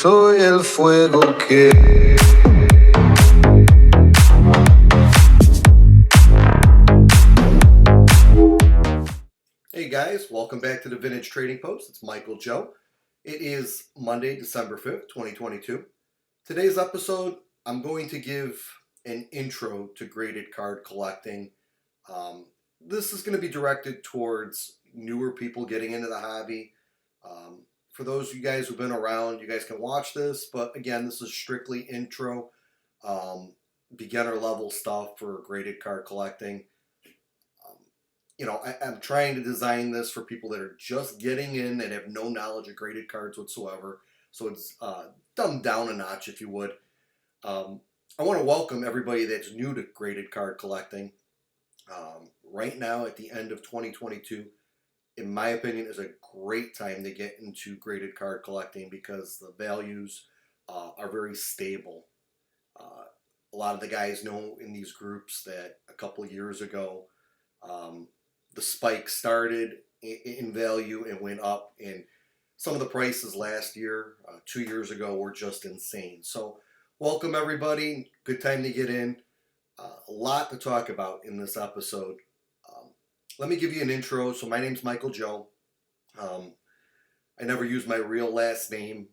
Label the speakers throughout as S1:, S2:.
S1: soy el fuego que...
S2: Hey guys, welcome back to the Vintage Trading Post. It's Michael Joe. It is Monday, December 5th, 2022. Today's episode, I'm going to give an intro to graded card collecting. This is going to be directed towards newer people getting into the hobby. For those of you guys who've been around, you guys can watch this, but again, this is strictly intro, beginner level stuff for graded card collecting. I'm trying to design this for people that are just getting in and have no knowledge of graded cards whatsoever. So it's dumbed down a notch, if you would. I want to welcome everybody that's new to graded card collecting. Right now, at the end of 2022, in my opinion, is a great time to get into graded card collecting because the values are very stable. A lot of the guys know in these groups that a couple years ago, the spike started in value and went up, and some of the prices last year, 2 years ago, were just insane. So welcome everybody, good time to get in. A lot to talk about in this episode. Let me give you an intro. So my name's Michael Joe. I never use my real last name,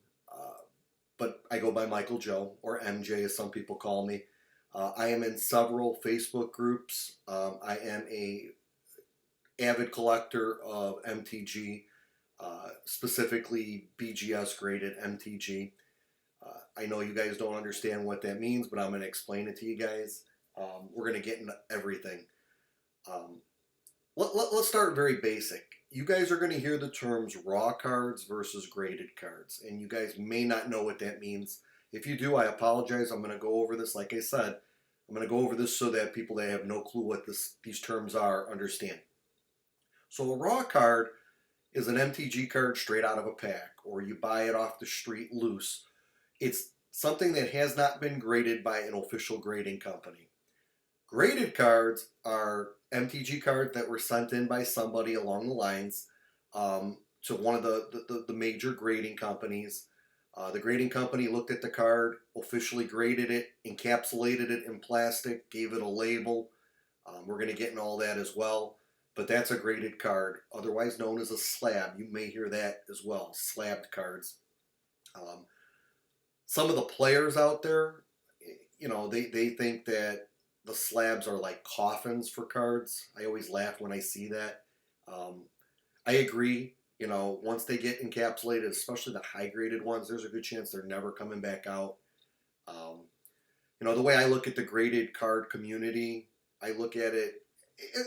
S2: but I go by Michael Joe, or MJ as some people call me. I am in several Facebook groups. I am a avid collector of MTG, specifically BGS graded MTG. I know you guys don't understand what that means, but I'm going to explain it to you guys. We're going to get into everything. Let's start very basic. You guys are going to hear the terms raw cards versus graded cards, and you guys may not know what that means. If you do, I apologize. I'm going to go over this. Like I said, I'm going to go over this so that people that have no clue what these terms are understand. So a raw card is an MTG card straight out of a pack, or you buy it off the street loose. It's something that has not been graded by an official grading company. Graded cards are MTG cards that were sent in by somebody along the lines to one of the major grading companies. The grading company looked at the card, officially graded it, encapsulated it in plastic, gave it a label. We're going to get into all that as well. But that's a graded card, otherwise known as a slab. You may hear that as well, slabbed cards. Some of the players out there, they think that the slabs are like coffins for cards. I always laugh when I see that. I agree. Once they get encapsulated, especially the high-graded ones, there's a good chance they're never coming back out. The way I look at the graded card community, I look at it,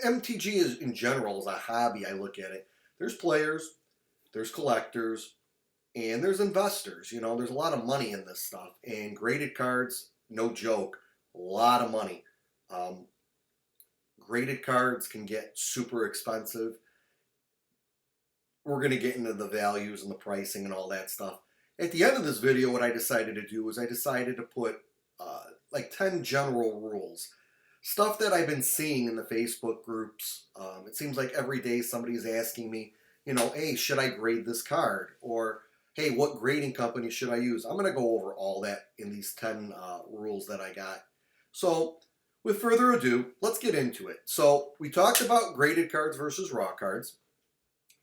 S2: MTG is in general as a hobby. I look at it. There's players, there's collectors, and there's investors. There's a lot of money in this stuff. And graded cards, no joke, a lot of money. Graded cards can get super expensive. We're going to get into the values and the pricing and all that stuff. At the end of this video, what I decided to do was I decided to put like 10 general rules. Stuff that I've been seeing in the Facebook groups. It seems like every day somebody's asking me, hey, should I grade this card? Or, hey, what grading company should I use? I'm going to go over all that in these 10 rules that I got. So, with further ado, let's get into it. So, we talked about graded cards versus raw cards.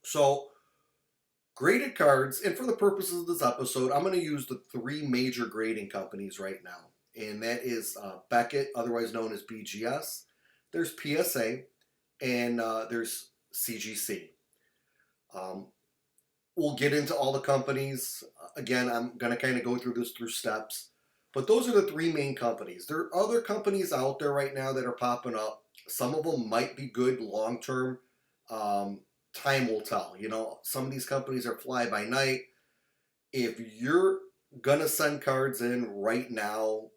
S2: So, graded cards, and for the purposes of this episode, I'm going to use the 3 major grading companies right now. And that is Beckett, otherwise known as BGS. There's PSA, and there's CGC. We'll get into all the companies. Again, I'm going to kind of go through this through steps. But those are the 3 main companies. There are other companies out there right now that are popping up. Some of them might be good long-term. Time will tell. Some of these companies are fly-by-night. If you're going to send cards in right now,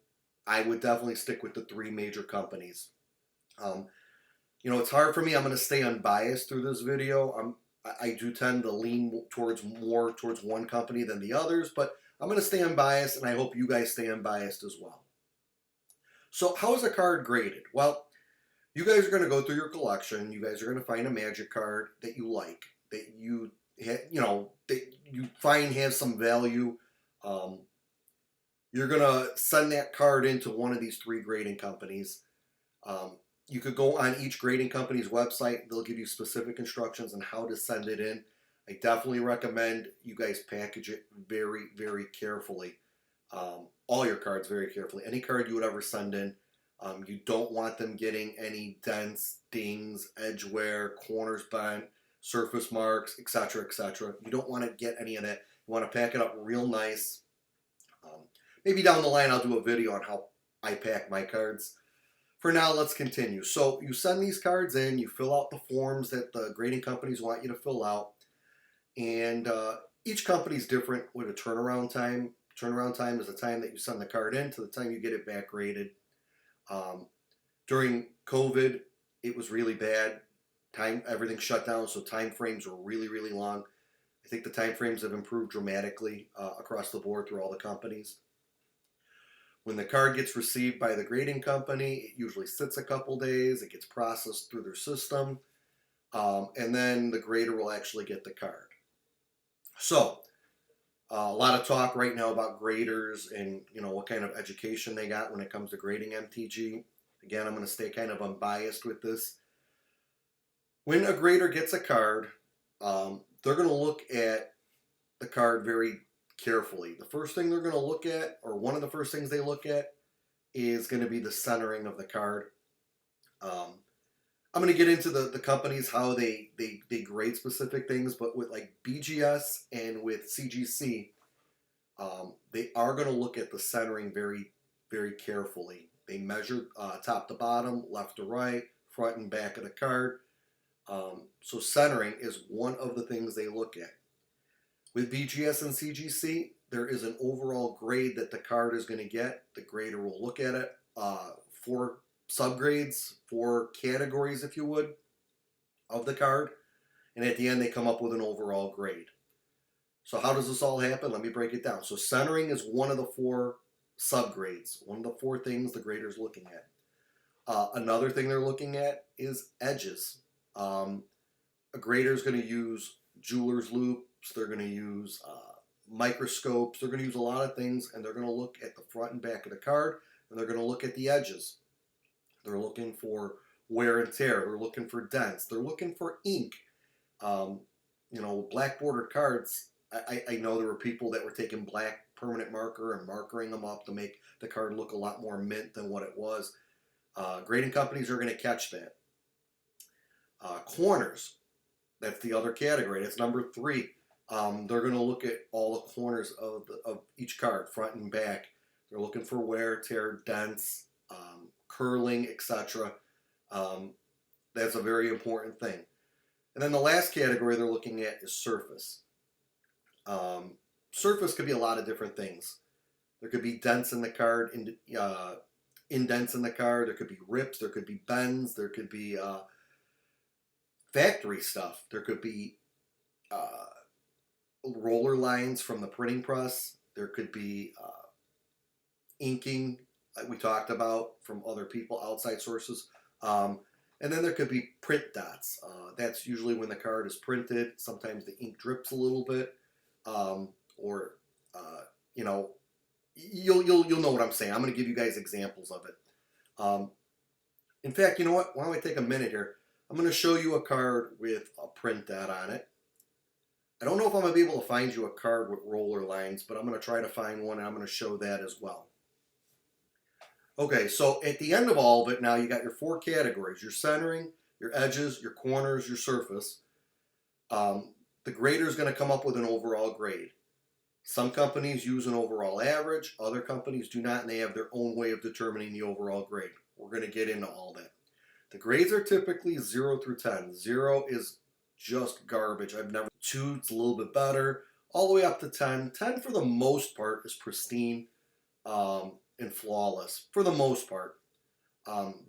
S2: I would definitely stick with the 3 major companies. It's hard for me. I'm going to stay unbiased through this video. I do tend to lean towards one company than the others, but I'm going to stay unbiased, and I hope you guys stay unbiased as well. So how is a card graded? Well, you guys are going to go through your collection. You guys are going to find a Magic card that you that you find has some value. You're going to send that card into one of these 3 grading companies. You could go on each grading company's website. They'll give you specific instructions on how to send it in. I definitely recommend you guys package it very, very carefully. All your cards very carefully. Any card you would ever send in, you don't want them getting any dents, dings, edge wear, corners bent, surface marks, etc., etc. You don't want to get any of that. You want to pack it up real nice. Maybe down the line I'll do a video on how I pack my cards. For now, let's continue. So you send these cards in, you fill out the forms that the grading companies want you to fill out, and each company is different with a turnaround time. Turnaround time is the time that you send the card in to the time you get it back graded. During COVID, it was really bad. Everything shut down, so time frames were really, really long. I think the time frames have improved dramatically across the board through all the companies. When the card gets received by the grading company, it usually sits a couple days. It gets processed through their system, and then the grader will actually get the card. So, a lot of talk right now about graders and what kind of education they got when it comes to grading MTG. Again, I'm going to stay kind of unbiased with this. When a grader gets a card, they're going to look at the card very carefully. The first thing they're going to look at, or one of the first things they look at, is going to be the centering of the card. I'm going to get into the companies, how they grade specific things, but with like BGS and with CGC, they are going to look at the centering very, very carefully. They measure top to bottom, left to right, front and back of the card. So centering is one of the things they look at. With BGS and CGC, there is an overall grade that the card is going to get. The grader will look at it. 4 subgrades, 4 categories, if you would, of the card. And at the end, they come up with an overall grade. So how does this all happen? Let me break it down. So centering is one of the 4 subgrades, one of the 4 things the grader is looking at. Another thing they're looking at is edges. A grader is going to use jeweler's loops. They're going to use microscopes. They're going to use a lot of things, and they're going to look at the front and back of the card, and they're going to look at the edges. They're looking for wear and tear. They're looking for dents. They're looking for ink. Black bordered cards, I know there were people that were taking black permanent marker and markering them up to make the card look a lot more mint than what it was. Grading companies are going to catch that. Corners, that's the other category. That's number 3. They're going to look at all the corners of each card, front and back. They're looking for wear, tear, dents, curling, etc. That's a very important thing. And then the last category they're looking at is surface. Surface could be a lot of different things. There could be dents in the card, indents in the card. There could be rips. There could be bends. There could be factory stuff. There could be roller lines from the printing press. There could be inking, like we talked about, from other people, outside sources. And then there could be print dots. That's usually when the card is printed. Sometimes the ink drips a little bit, you'll know what I'm saying. I'm going to give you guys examples of it. In fact, you know what? Why don't I take a minute here? I'm going to show you a card with a print dot on it. I don't know if I'm going to be able to find you a card with roller lines, but I'm going to try to find one, and I'm going to show that as well. Okay, so at the end of all of it, now you got your 4 categories: your centering, your edges, your corners, your surface. The grader is going to come up with an overall grade. Some companies use an overall average, other companies do not, and they have their own way of determining the overall grade. We're going to get into all that. The grades are typically 0 through 10. 0 is just garbage. 2 is a little bit better, all the way up to 10. 10 for the most part is pristine and flawless, for the most part.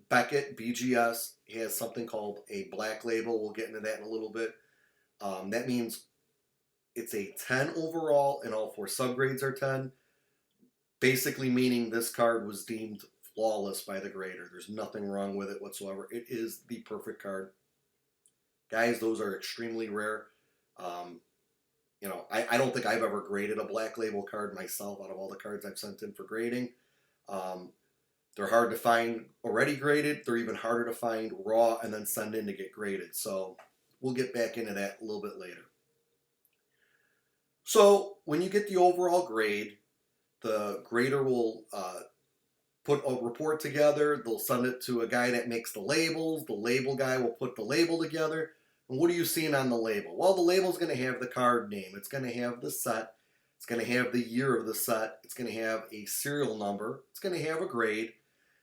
S2: Beckett, BGS, has something called a black label. We'll get into that in a little bit. That means it's a 10 overall, and all 4 subgrades are 10. Basically meaning this card was deemed flawless by the grader. There's nothing wrong with it whatsoever. It is the perfect card. Guys, those are extremely rare. You know, I don't think I've ever graded a Black Label card myself out of all the cards I've sent in for grading. They're hard to find already graded. They're even harder to find raw and then send in to get graded. So we'll get back into that a little bit later. So when you get the overall grade, the grader will put a report together. They'll send it to a guy that makes the labels. The label guy will put the label together. And what are you seeing on the label? Well, the label is going to have the card name. It's going to have the set. It's going to have the year of the set. It's going to have a serial number. It's going to have a grade.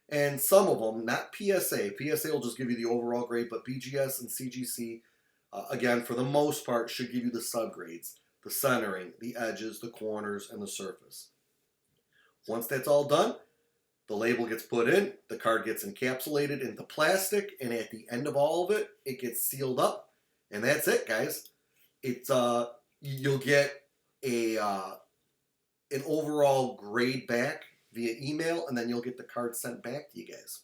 S2: And some of them, not PSA. PSA will just give you the overall grade, but BGS and CGC, again, for the most part, should give you the subgrades, the centering, the edges, the corners, and the surface. Once that's all done, the label gets put in, the card gets encapsulated into plastic, and at the end of all of it, it gets sealed up, and that's it, guys. It's you'll get a an overall grade back via email, and then you'll get the card sent back to you guys.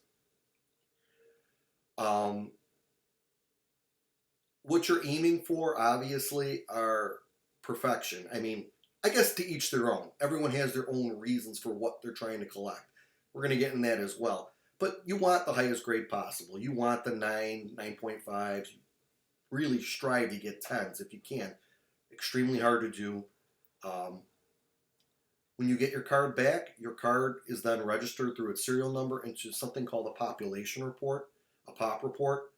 S2: What you're aiming for, obviously, are perfection. I mean, I guess to each their own. Everyone has their own reasons for what they're trying to collect. We're going to get in that as well. But you want the highest grade possible. You want the 9.5s. Really strive to get 10s if you can. Extremely hard to do. When you get your card back, your card is then registered through its serial number into something called a population report, a POP report.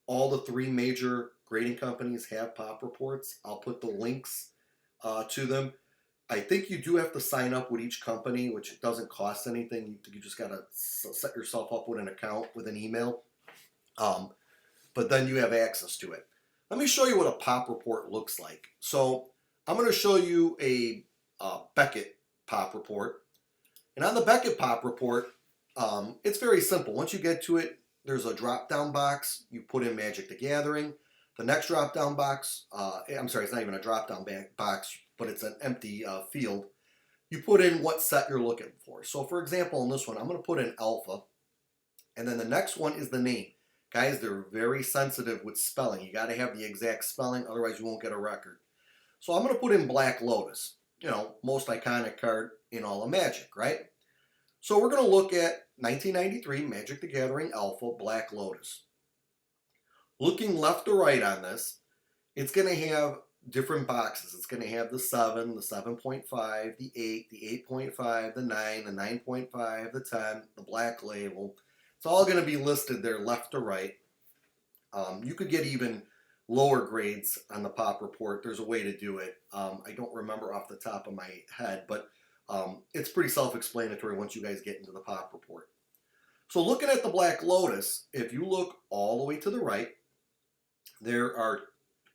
S2: All the 3 major grading companies have POP reports. I'll put the links to them. I think you do have to sign up with each company, which doesn't cost anything. You just got to set yourself up with an account with an email. But then you have access to it. Let me show you what a POP report looks like. So I'm going to show you a Beckett POP report. And on the Beckett POP report, it's very simple. Once you get to it, there's a drop-down box. You put in Magic the Gathering. The next drop-down box, I'm sorry, it's not even a drop-down box, but it's an empty field. You put in what set you're looking for. So for example, in this one, I'm going to put in Alpha. And then the next one is the name. Guys, they're very sensitive with spelling. You got to have the exact spelling, otherwise you won't get a record. So I'm going to put in Black Lotus. You know, most iconic card in all of Magic, right? So we're going to look at 1993 Magic the Gathering Alpha Black Lotus. Looking left to right on this, it's going to have different boxes. It's going to have the 7, the 7.5, the 8, the 8.5, the 9, the 9.5, the 10, the black label. It's all going to be listed there left to right. You could get even lower grades on the POP report. There's a way to do it. I don't remember off the top of my head, but it's pretty self-explanatory once you guys get into the POP report. So looking at the Black Lotus, if you look all the way to the right, there's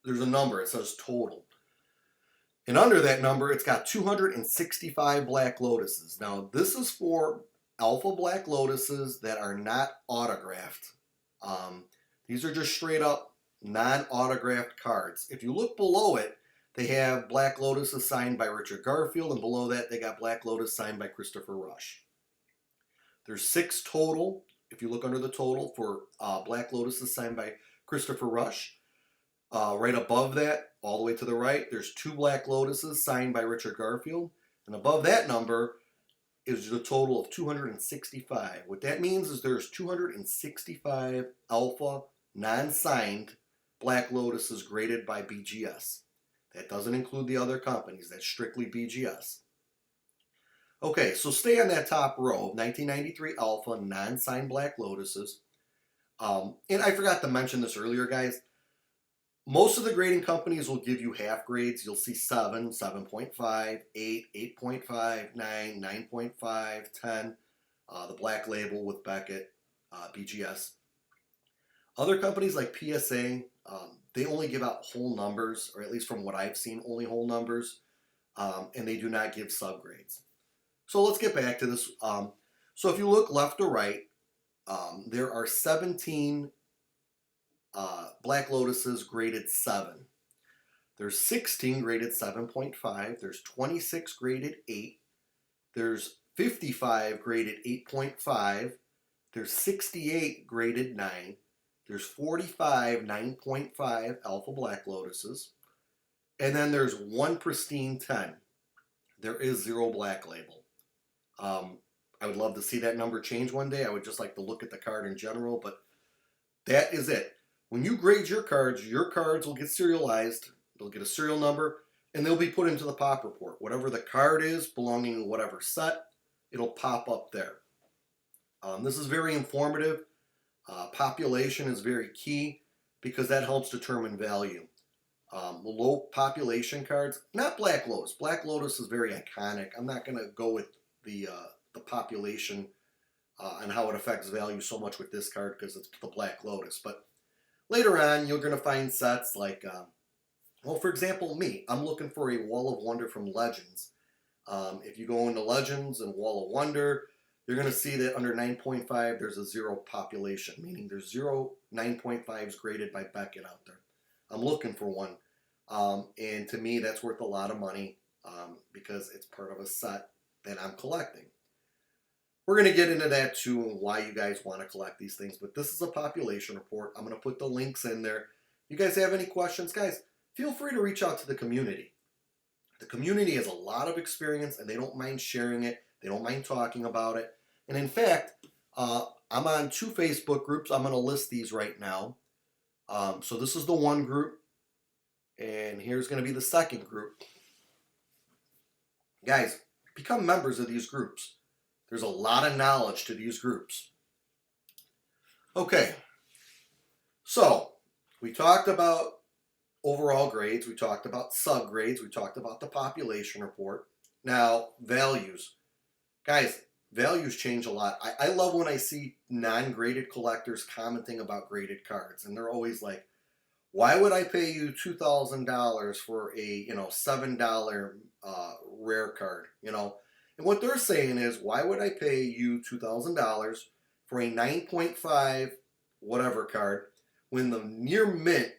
S2: a number. It says total. And under that number, it's got 265 Black Lotuses. Now, this is for Alpha Black Lotuses that are not autographed. These are just straight up non-autographed cards. If you look below it, they have Black Lotuses signed by Richard Garfield, and below that, they got Black Lotus signed by Christopher Rush. There's 6 total, if you look under the total, for Black Lotuses signed by Christopher Rush. Right above that, all the way to the right, there's 2 Black Lotuses signed by Richard Garfield. And above that number is the total of 265. What that means is there's 265 Alpha non-signed Black Lotuses graded by BGS. That doesn't include the other companies. That's strictly BGS. Okay, so stay on that top row, 1993 Alpha non-signed Black Lotuses. And I forgot to mention this earlier, guys. Most of the grading companies will give you half grades. You'll see 7, 7.5, 8, 8.5, 9, 9.5, 10. The Black Label with Beckett, BGS. Other companies like PSA, they only give out whole numbers, or at least from what I've seen, only whole numbers, and they do not give subgrades. So let's get back to this. So if you look left to right, there are 17 Black Lotuses graded 7. There's 16 graded 7.5. There's 26 graded 8. There's 55 graded 8.5. There's 68 graded 9. There's 45 9.5 Alpha Black Lotuses. And then there's one pristine 10. There is 0 black label. I would love to see that number change one day. I would just like to look at the card in general, but that is it. When you grade your cards will get serialized. They'll get a serial number, and they'll be put into the pop report. Whatever the card is belonging to whatever set, it'll pop up there. This is very informative. Population is very key because that helps determine value. Low population cards, not Black Lotus. Black Lotus is very iconic. I'm not going to go with the population and how it affects value so much with this card because it's the Black Lotus. But later on, you're going to find sets like, well, for example, me. I'm looking for a Wall of Wonder from Legends. If you go into Legends and Wall of Wonder, you're going to see that under 9.5, there's a 0 population, meaning there's 0 9.5s graded by Beckett out there. I'm looking for one. And to me, that's worth a lot of money because it's part of a set that I'm collecting. We're going to get into that too and why you guys want to collect these things. But this is a population report. I'm going to put the links in there. You guys have any questions? Guys, feel free to reach out to the community. The community has a lot of experience and they don't mind sharing it. They don't mind talking about it. And in fact, I'm on 2 Facebook groups. I'm going to list these right now. So this is the one group. And here's going to be the second group. Guys, become members of these groups. There's a lot of knowledge to these groups. Okay, so we talked about overall grades. We talked about subgrades. We talked about the population report. Now, values. Guys, values change a lot. I love when I see non-graded collectors commenting about graded cards. And they're always like, why would I pay you $2,000 for a $7 rare card? And what they're saying is, why would I pay you $2,000 for a 9.5 whatever card when the near mint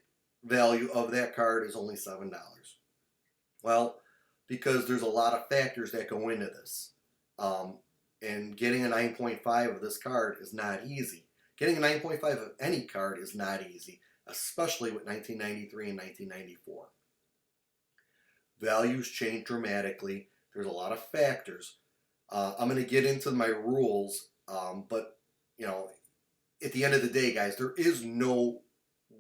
S2: value of that card is only $7? Well, because there's a lot of factors that go into this. And getting a 9.5 of this card is not easy. Getting a 9.5 of any card is not easy, especially with 1993 and 1994. Values change dramatically. There's a lot of factors. I'm going to get into my rules, but at the end of the day, guys, there is no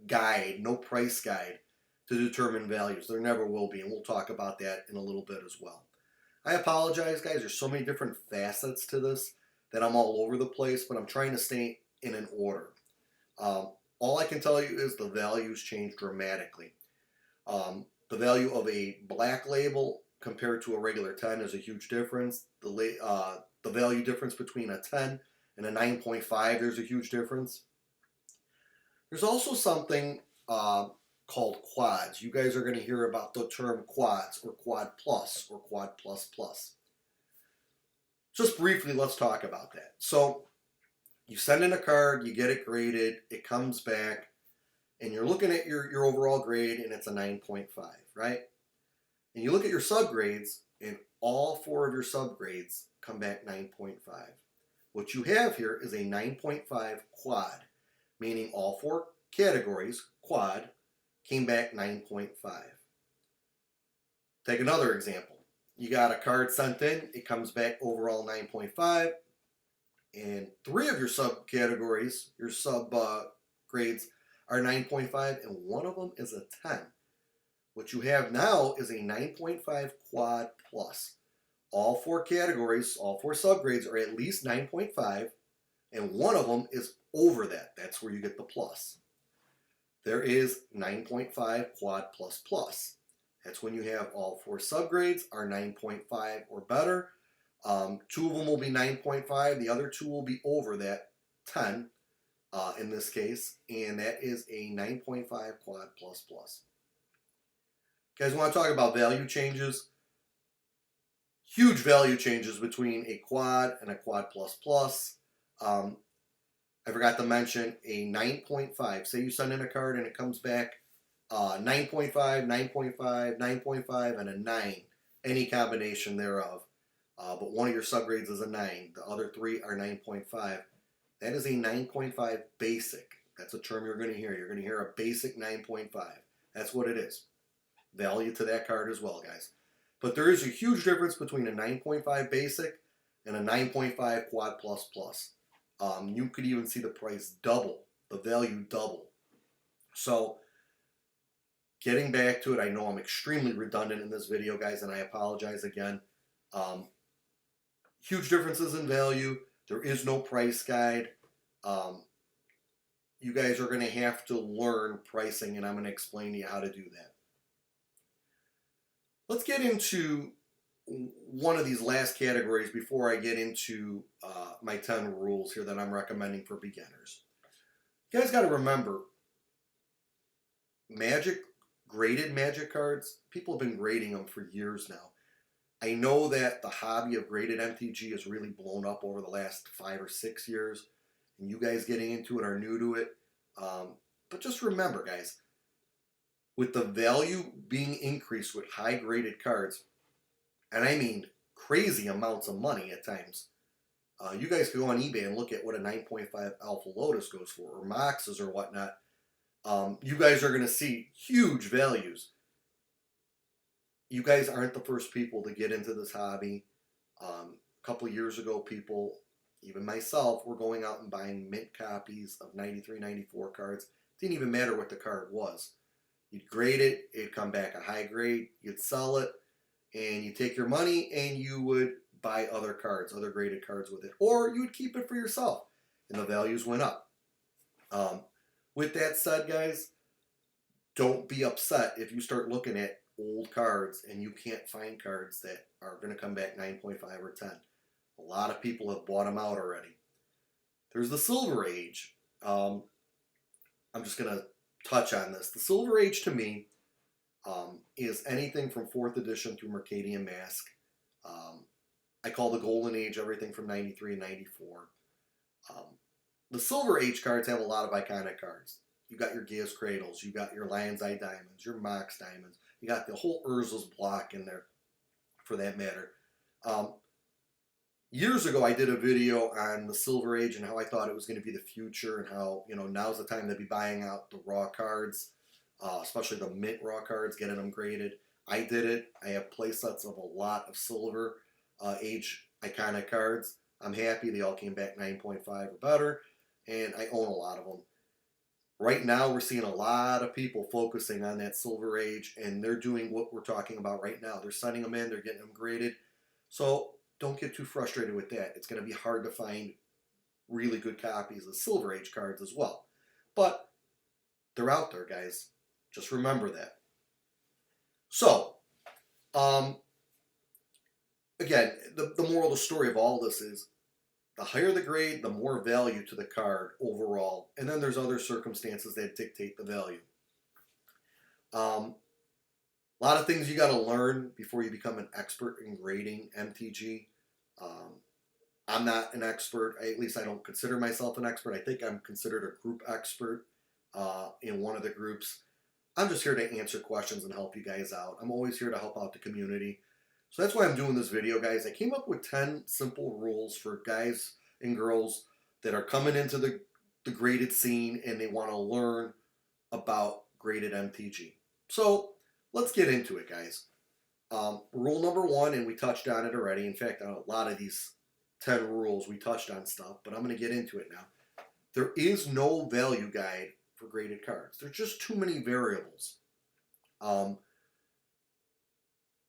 S2: guide, no price guide to determine values. There never will be, and we'll talk about that in a little bit as well. I apologize, guys. There's so many different facets to this that I'm all over the place, but I'm trying to stay in an order. All I can tell you is the values change dramatically. The value of a black label compared to a regular 10 is a huge difference. The value difference between a 10 and a 9.5, there's a huge difference. There's also something called quads. You guys are going to hear about the term quads or quad plus or quad plus plus. Just briefly, let's talk about that. So you send in a card, you get it graded, it comes back, and you're looking at your overall grade and it's a 9.5, right? And you look at your subgrades and all 4 of your subgrades come back 9.5. What you have here is a 9.5 quad, meaning all 4 categories, quad, came back 9.5. Take another example. You got a card sent in, it comes back overall 9.5, and 3 of your subcategories, your subgrades, are 9.5, and 1 of them is a 10. What you have now is a 9.5 quad plus. All 4 categories, all 4 subgrades are at least 9.5, and 1 of them is over that. That's where you get the plus. There is 9.5 quad plus plus. That's when you have all 4 subgrades are 9.5 or better. 2 of them will be 9.5. The other 2 will be over that 10 in this case, and that is a 9.5 quad plus plus. Guys, want to talk about value changes? Huge value changes between a quad and a quad plus plus. I forgot to mention a 9.5. Say you send in a card and it comes back 9.5, 9.5, 9.5, and a 9. Any combination thereof. But one of your subgrades is a 9. The other 3 are 9.5. That is a 9.5 basic. That's a term you're going to hear. You're going to hear a basic 9.5. That's what it is. value to that card as well, guys. But there is a huge difference between a 9.5 basic and a 9.5 quad plus plus. You could even see the price double, the value double. So getting back to it, I know I'm extremely redundant in this video, guys, and I apologize again. Huge differences in value. There is no price guide. You guys are going to have to learn pricing, and I'm going to explain to you how to do that. Let's get into one of these last categories before I get into my 10 rules here that I'm recommending for beginners. You guys got to remember, graded Magic cards, people have been grading them for years now. I know that the hobby of graded MTG has really blown up over the last 5 or 6 years, and you guys getting into it are new to it. But just remember, guys, with the value being increased with high graded cards, and I mean crazy amounts of money at times, you guys can go on eBay and look at what a 9.5 Alpha Lotus goes for, or Moxes or whatnot. You guys are going to see huge values. You guys aren't the first people to get into this hobby. A couple of years ago, people, even myself, were going out and buying mint copies of 93, 94 cards. Didn't even matter what the card was. You'd grade it, it'd come back a high grade, you'd sell it, and you take your money and you would buy other cards, other graded cards with it. Or you would keep it for yourself, and the values went up. With that said, guys, don't be upset if you start looking at old cards and you can't find cards that are going to come back 9.5 or 10. A lot of people have bought them out already. There's the Silver Age. I'm just going to touch on this. The Silver Age, to me, is anything from 4th edition through Mercadian Mask. I call the Golden Age everything from 93 and 94. The Silver Age cards have a lot of iconic cards. You got your Gia's Cradles, you got your Lion's Eye Diamonds, your Mox Diamonds, you got the whole Urza's block in there, for that matter. Years ago, I did a video on the Silver Age and how I thought it was going to be the future, and how, you know, now's the time to be buying out the raw cards, especially the mint raw cards, getting them graded. I did it. I have play sets of a lot of Silver Age iconic cards. I'm happy they all came back 9.5 or better, and I own a lot of them. Right now, we're seeing a lot of people focusing on that Silver Age, and they're doing what we're talking about right now. They're sending them in, they're getting them graded. So don't get too frustrated with that. It's going to be hard to find really good copies of Silver Age cards as well. But they're out there, guys. Just remember that. So, again, the moral of the story of all this is, the higher the grade, the more value to the card overall. And then there's other circumstances that dictate the value. A lot of things you got to learn before you become an expert in grading MTG. I'm not an expert. At least I don't consider myself an expert. I think I'm considered a group expert in one of the groups. I'm just here to answer questions and help you guys out. I'm always here to help out the community. So that's why I'm doing this video, guys. I came up with 10 simple rules for guys and girls that are coming into the graded scene and they want to learn about graded MTG. So let's get into it, guys. Rule number 1, and we touched on it already. In fact, on a lot of these 10 rules, we touched on stuff, but I'm going to get into it now. There is no value guide for graded cards. There's just too many variables.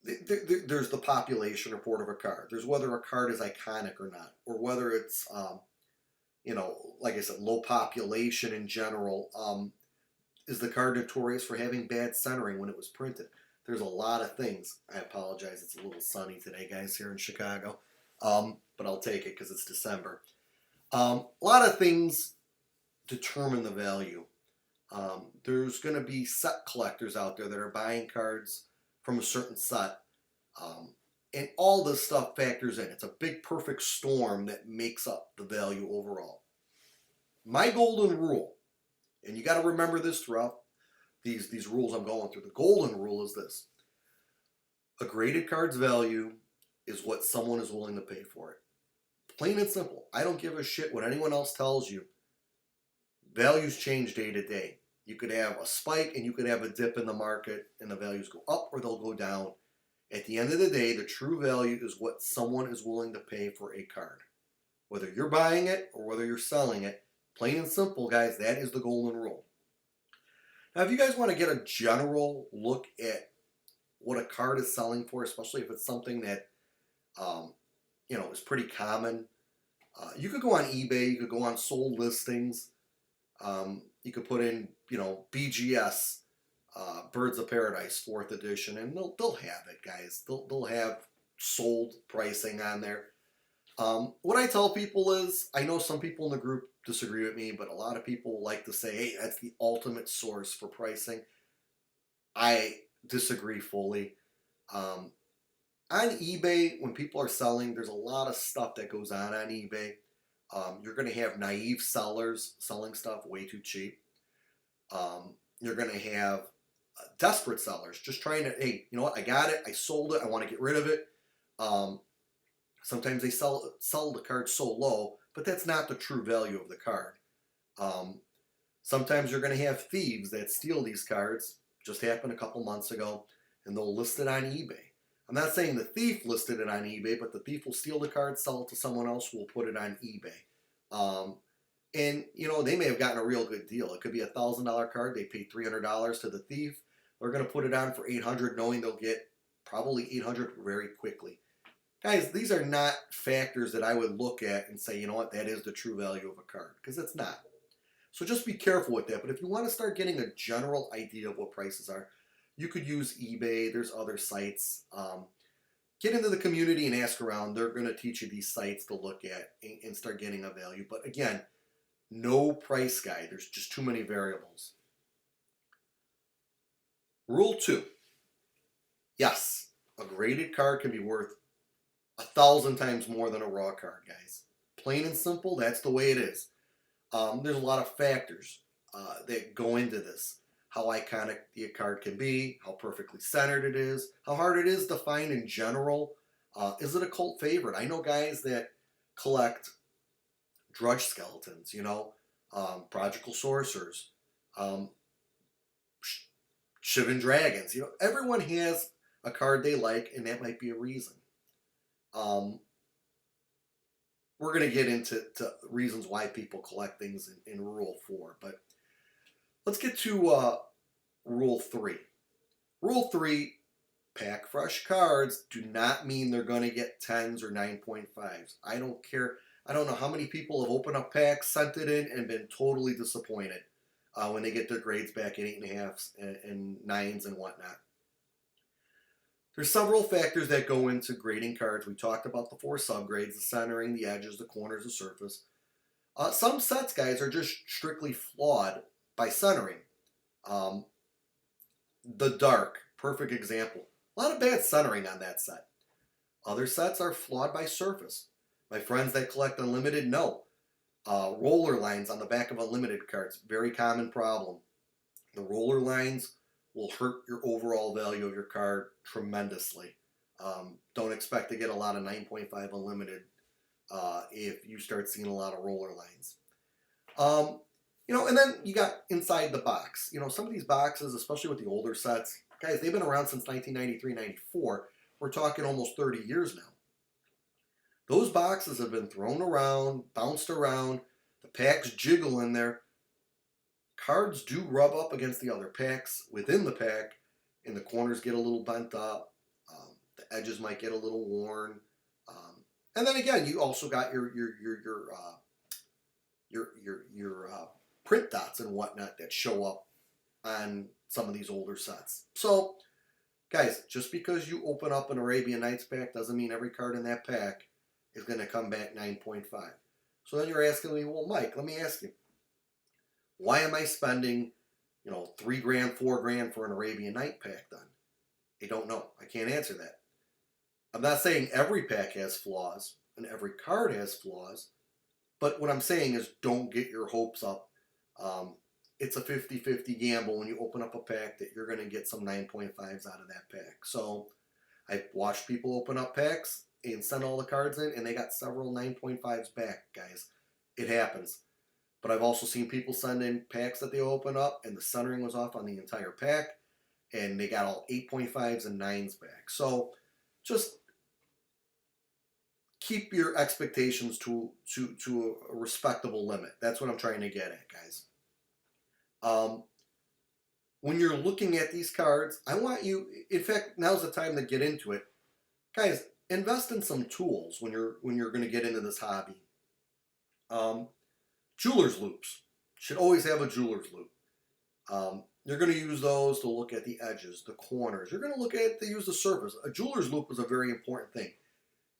S2: There's the population report of a card. There's whether a card is iconic or not, or whether it's, you know, like I said, low population in general. Is the card notorious for having bad centering when it was printed? There's a lot of things. I apologize. It's a little sunny today, guys, here in Chicago. But I'll take it because it's December. A lot of things determine the value. There's going to be set collectors out there that are buying cards from a certain set. And all this stuff factors in. It's a big perfect storm that makes up the value overall. My golden rule, and you got to remember this throughout these rules I'm going through. The golden rule is this. A graded card's value is what someone is willing to pay for it. Plain and simple. I don't give a shit what anyone else tells you. Values change day to day. You could have a spike and you could have a dip in the market and the values go up or they'll go down. At the end of the day, the true value is what someone is willing to pay for a card. Whether you're buying it or whether you're selling it, plain and simple, guys, that is the golden rule. Now, if you guys want to get a general look at what a card is selling for, especially if it's something that is pretty common, you could go on eBay, you could go on sold listings, you could put in, BGS, Birds of Paradise 4th edition, and they'll have it, guys. They'll have sold pricing on there. What I tell people is, I know some people in the group disagree with me, but a lot of people like to say, hey, that's the ultimate source for pricing. I disagree fully. On eBay, when people are selling, there's a lot of stuff that goes on eBay. You're going to have naive sellers selling stuff way too cheap. You're going to have desperate sellers just trying to, hey, you know what, I got it, I sold it, I want to get rid of it. Sometimes they sell the card so low, but that's not the true value of the card. Sometimes you're going to have thieves that steal these cards. Just happened a couple months ago, and they'll list it on eBay. I'm not saying the thief listed it on eBay, but the thief will steal the card, sell it to someone else who will put it on eBay. And, they may have gotten a real good deal. It could be a $1,000 card. They paid $300 to the thief. They're going to put it on for $800, knowing they'll get probably $800 very quickly. Guys, these are not factors that I would look at and say, you know what, that is the true value of a card, because it's not. So just be careful with that. But if you want to start getting a general idea of what prices are, you could use eBay. There's other sites. Get into the community and ask around. They're going to teach you these sites to look at and start getting a value. But again, no price guide. There's just too many variables. Rule 2. Yes, a graded card can be worth 1,000 times more than a raw card, guys. Plain and simple, that's the way it is. There's a lot of factors that go into this. How iconic the card can be, how perfectly centered it is, how hard it is to find in general. Is it a cult favorite? I know guys that collect Drudge Skeletons, Prodigal Sorcerers, Shivan Dragons. Everyone has a card they like, and that might be a reason. We're going to get into reasons why people collect things in Rule 4, but let's get to Rule 3. Rule 3, pack fresh cards do not mean they're going to get 10s or 9.5s. I don't care. I don't know how many people have opened up packs, sent it in, and been totally disappointed when they get their grades back at 8.5s and 9s and whatnot. There's several factors that go into grading cards. We talked about the 4 subgrades, the centering, the edges, the corners, the surface. Some sets, guys, are just strictly flawed by centering. The Dark, perfect example. A lot of bad centering on that set. Other sets are flawed by surface. My friends that collect Unlimited know. Roller lines on the back of Unlimited cards, very common problem. The roller lines will hurt your overall value of your card tremendously. Don't expect to get a lot of 9.5 Unlimited if you start seeing a lot of roller lines. And then you got inside the box. Some of these boxes, especially with the older sets, guys, they've been around since 1993-94. We're talking almost 30 years now. Those boxes have been thrown around, bounced around, the packs jiggle in there. Cards do rub up against the other packs within the pack, and the corners get a little bent up. The edges might get a little worn. And then again, you also got your print dots and whatnot that show up on some of these older sets. So, guys, just because you open up an Arabian Nights pack doesn't mean every card in that pack is going to come back 9.5. So then you're asking me, well, Mike, let me ask you, why am I spending, $3,000, $4,000 for an Arabian Night pack then? I don't know. I can't answer that. I'm not saying every pack has flaws and every card has flaws, but what I'm saying is don't get your hopes up. It's a 50-50 gamble when you open up a pack that you're going to get some 9.5s out of that pack. So I've watched people open up packs and send all the cards in, and they got several 9.5s back, guys. It happens. But I've also seen people send in packs that they open up and the centering was off on the entire pack, and they got all 8.5s and 9s back. So just keep your expectations to a respectable limit. That's what I'm trying to get at, guys. When you're looking at these cards, I want you, in fact, now's the time to get into it. Guys, invest in some tools when you're going to get into this hobby. Jeweler's loops. Should always have a jeweler's loop. You're going to use those to look at the edges, the corners. You're going to use the surface. A jeweler's loop is a very important thing.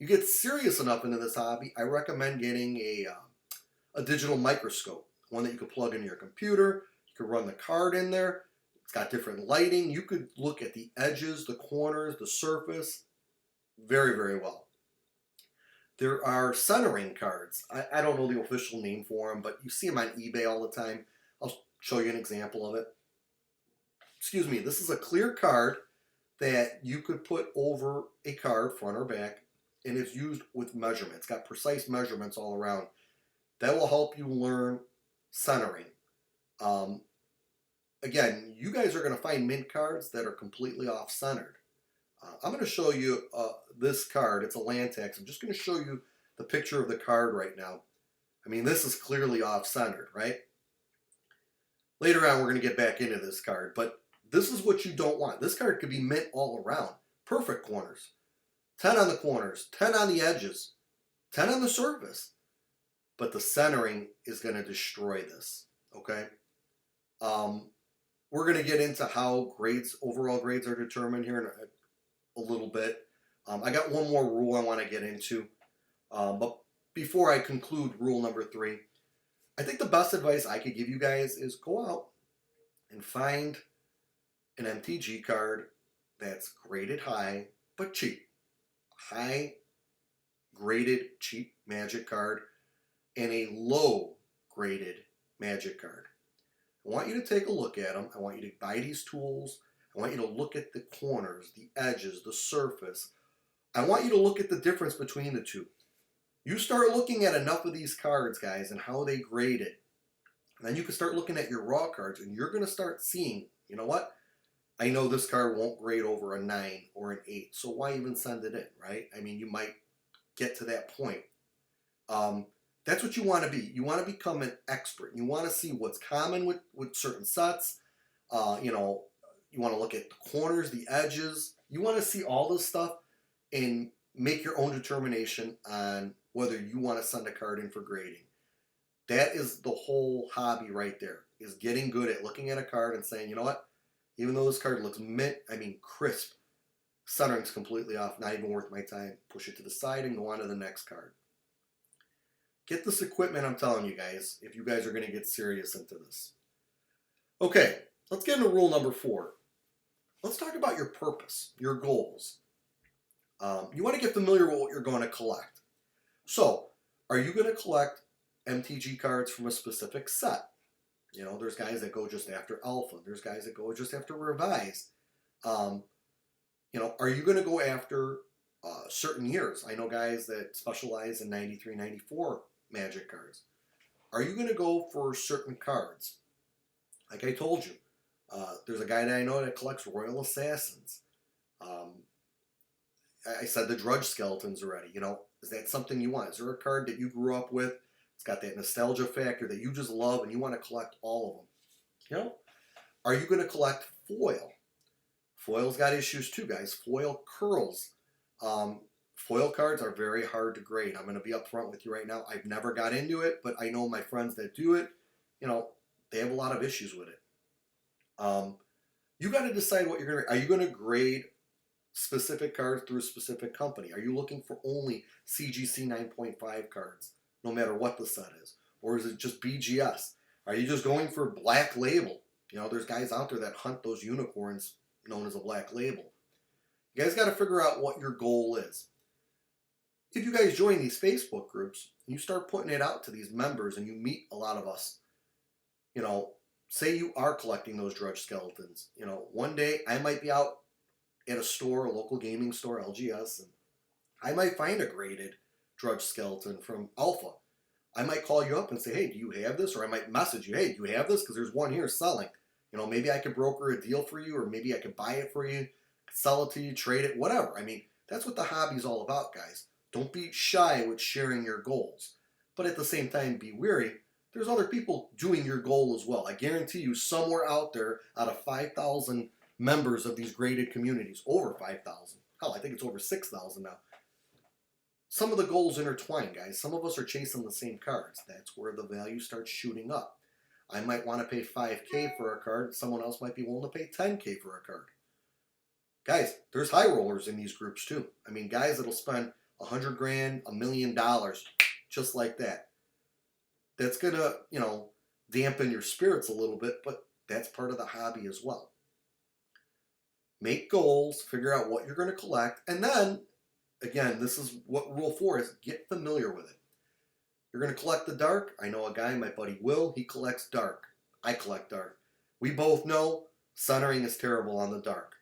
S2: You get serious enough into this hobby, I recommend getting a digital microscope, one that you could plug into your computer. You could run the card in there. It's got different lighting. You could look at the edges, the corners, the surface very, very well. There are centering cards. I don't know the official name for them, but you see them on eBay all the time. I'll show you an example of it. Excuse me, this is a clear card that you could put over a card, front or back, and it's used with measurements. It's got precise measurements all around. That will help you learn centering. Again, you guys are going to find mint cards that are completely off-centered. I'm going to show you this card. It's a land tax. I'm just going to show you the picture of the card right now. I mean, this is clearly off-centered, right? Later on, we're going to get back into this card, but this is what you don't want. This card could be mint all around. Perfect corners. 10 on the corners, 10 on the edges, 10 on the surface. But the centering is going to destroy this, okay? We're going to get into how overall grades are determined here in a little bit. I got one more rule I want to get into. But before I conclude rule number 3, I think the best advice I could give you guys is go out and find an MTG card that's graded high but cheap. High graded cheap Magic card and a low graded Magic card. I want you to take a look at them. I want you to buy these tools. I want you to look at the corners, the edges, the surface. I want you to look at the difference between the two. You start looking at enough of these cards, guys, and how they grade it. And then you can start looking at your raw cards, and you're going to start seeing, you know what? I know this card won't grade over a 9 or an 8, so why even send it in, right? I mean, you might get to that point. That's what you want to be. You want to become an expert. You want to see what's common with certain sets. You want to look at the corners, the edges. You want to see all this stuff and make your own determination on whether you want to send a card in for grading. That is the whole hobby right there, is getting good at looking at a card and saying, you know what? Even though this card looks crisp, centering's completely off, not even worth my time. Push it to the side and go on to the next card. Get this equipment, I'm telling you guys, if you guys are going to get serious into this. Okay, let's get into rule number 4. Let's talk about your purpose, your goals. You want to get familiar with what you're going to collect. So, are you going to collect MTG cards from a specific set? You know, there's guys that go just after Alpha. There's guys that go just after Revised. Are you going to go after certain years? I know guys that specialize in 93, 94 Magic cards. Are you going to go for certain cards? Like I told you, there's a guy that I know that collects Royal Assassins. I said the Drudge Skeletons already. You know, is that something you want? Is there a card that you grew up with? It's got that nostalgia factor that you just love and you want to collect all of them. You know, are you going to collect foil? Foil's got issues too, guys. Foil curls. Foil cards are very hard to grade. I'm going to be upfront with you right now. I've never got into it, but I know my friends that do it. You know, they have a lot of issues with it. You got to decide what you're going to. Are you going to grade specific cards through a specific company? Are you looking for only CGC 9.5 cards, no matter what the set is? Or is it just BGS? Are you just going for black label? You know, there's guys out there that hunt those unicorns known as a black label. You guys got to figure out what your goal is. If you guys join these Facebook groups, you start putting it out to these members and you meet a lot of us, you know, say you are collecting those Drudge Skeletons. You know, one day I might be out at a store, a local gaming store, LGS, and I might find a graded Drudge Skeleton from Alpha. I might call you up and say, hey, do you have this? Or I might message you, hey, do you have this? Because there's one here selling. You know, maybe I could broker a deal for you, or maybe I could buy it for you, sell it to you, trade it, whatever. I mean, that's what the hobby's all about, guys. Don't be shy with sharing your goals. But at the same time, be wary. There's other people doing your goal as well. I guarantee you, somewhere out there, out of 5,000 members of these graded communities, over 5,000, hell, I think it's over 6,000 now. Some of the goals intertwine, guys. Some of us are chasing the same cards. That's where the value starts shooting up. I might want to pay $5K for a card. Someone else might be willing to pay $10K for a card. Guys, there's high rollers in these groups too. I mean, guys that'll spend $100 grand, $1 million, just like that. That's gonna, you know, dampen your spirits a little bit, but that's part of the hobby as well. Make goals, figure out what you're going to collect, and then, again, this is what rule 4 is: get familiar with it. You're going to collect the dark. I know a guy, my buddy Will, he collects dark. I collect dark. We both know centering is terrible on the dark.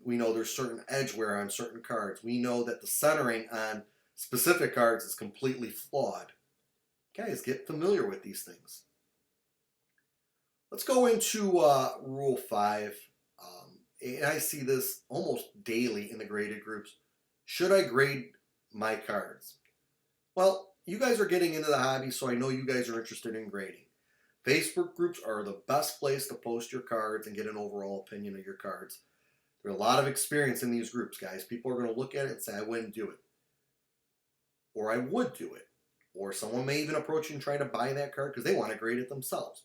S2: We know there's certain edge wear on certain cards. We know that the centering on specific cards is completely flawed. Guys, get familiar with these things. Let's go into Rule 5. And I see this almost daily in the graded groups. Should I grade my cards? Well, you guys are getting into the hobby, so I know you guys are interested in grading. Facebook groups are the best place to post your cards and get an overall opinion of your cards. There's a lot of experience in these groups, guys. People are going to look at it and say, I wouldn't do it. Or I would do it. Or someone may even approach you and try to buy that card because they want to grade it themselves.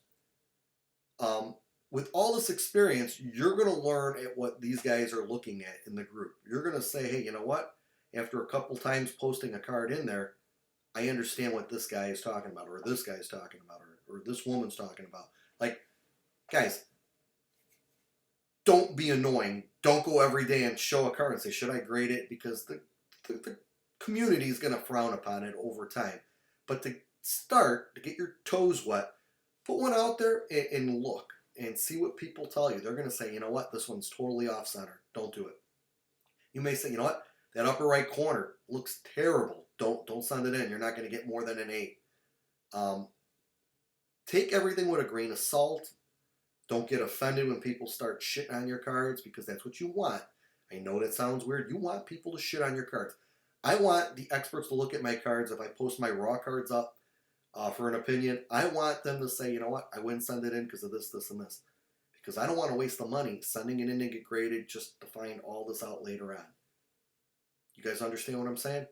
S2: With all this experience, you're going to learn at what these guys are looking at in the group. You're going to say, hey, you know what? After a couple times posting a card in there, I understand what this guy is talking about, or this guy is talking about, or this woman's talking about. Like, guys, don't be annoying. Don't go every day and show a card and say, should I grade it? Because the community is going to frown upon it over time. But to start, to get your toes wet, put one out there and look and see what people tell you. They're going to say, you know what, this one's totally off center. Don't do it. You may say, you know what, that upper right corner looks terrible. Don't send it in. You're not going to get more than an 8. Take everything with a grain of salt. Don't get offended when people start shitting on your cards, because that's what you want. I know that sounds weird. You want people to shit on your cards. I want the experts to look at my cards. If I post my raw cards up for an opinion, I want them to say, you know what, I wouldn't send it in because of this, this, and this. Because I don't want to waste the money sending it in to get graded just to find all this out later on. You guys understand what I'm saying?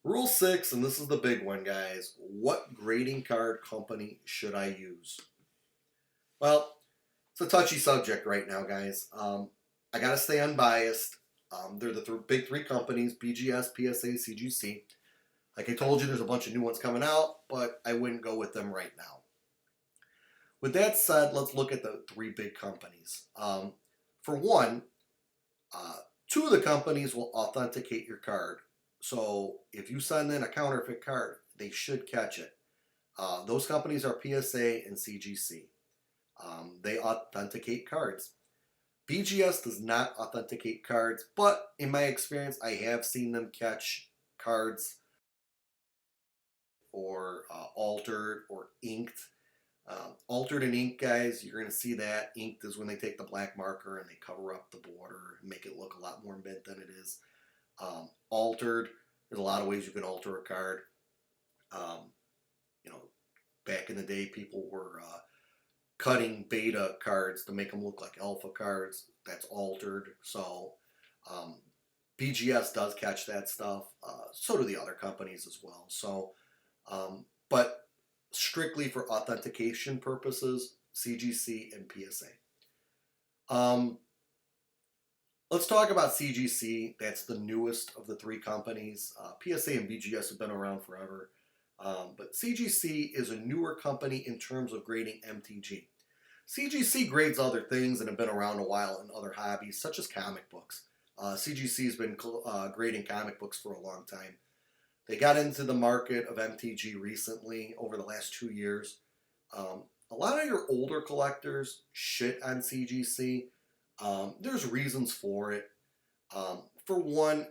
S2: Rule 6, and this is the big one, guys. What grading card company should I use? Well, it's a touchy subject right now, guys. I got to stay unbiased. They're the big 3 companies: BGS, PSA, CGC. Like I told you, there's a bunch of new ones coming out, but I wouldn't go with them right now. With that said, let's look at the 3 big companies. For one, 2 of the companies will authenticate your card. So if you send in a counterfeit card, they should catch it. Those companies are PSA and CGC. They authenticate cards. BGS does not authenticate cards, but in my experience, I have seen them catch cards or altered or inked. Altered and inked, guys, you're going to see that. Inked is when they take the black marker and they cover up the border and make it look a lot more mint than it is. Altered, there's a lot of ways you can alter a card. You know, back in the day, people were cutting beta cards to make them look like alpha cards. That's altered. So BGS does catch that stuff. So do the other companies as well. So, but strictly for authentication purposes, CGC and PSA. Let's talk about CGC. That's the newest of the 3 companies. PSA and BGS have been around forever. But CGC is a newer company in terms of grading MTG. CGC grades other things and have been around a while in other hobbies, such as comic books. CGC has been grading comic books for a long time. They got into the market of MTG recently, over the last 2 years. A lot of your older collectors shit on CGC. There's reasons for it. For one,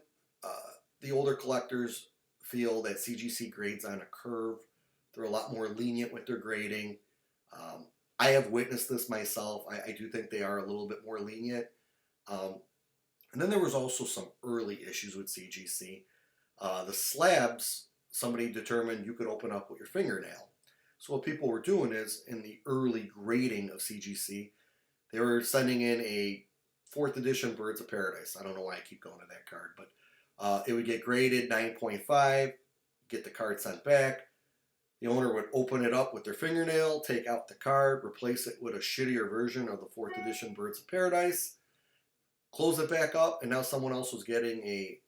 S2: the older collectors feel that CGC grades on a curve. They're a lot more lenient with their grading. I have witnessed this myself. I do think they are a little bit more lenient. And then there was also some early issues with CGC. The slabs, somebody determined you could open up with your fingernail. So what people were doing is, in the early grading of CGC, they were sending in a 4th edition Birds of Paradise. I don't know why I keep going to that card, but it would get graded 9.5, get the card sent back. The owner would open it up with their fingernail, take out the card, replace it with a shittier version of the 4th edition Birds of Paradise, close it back up, and now someone else was getting a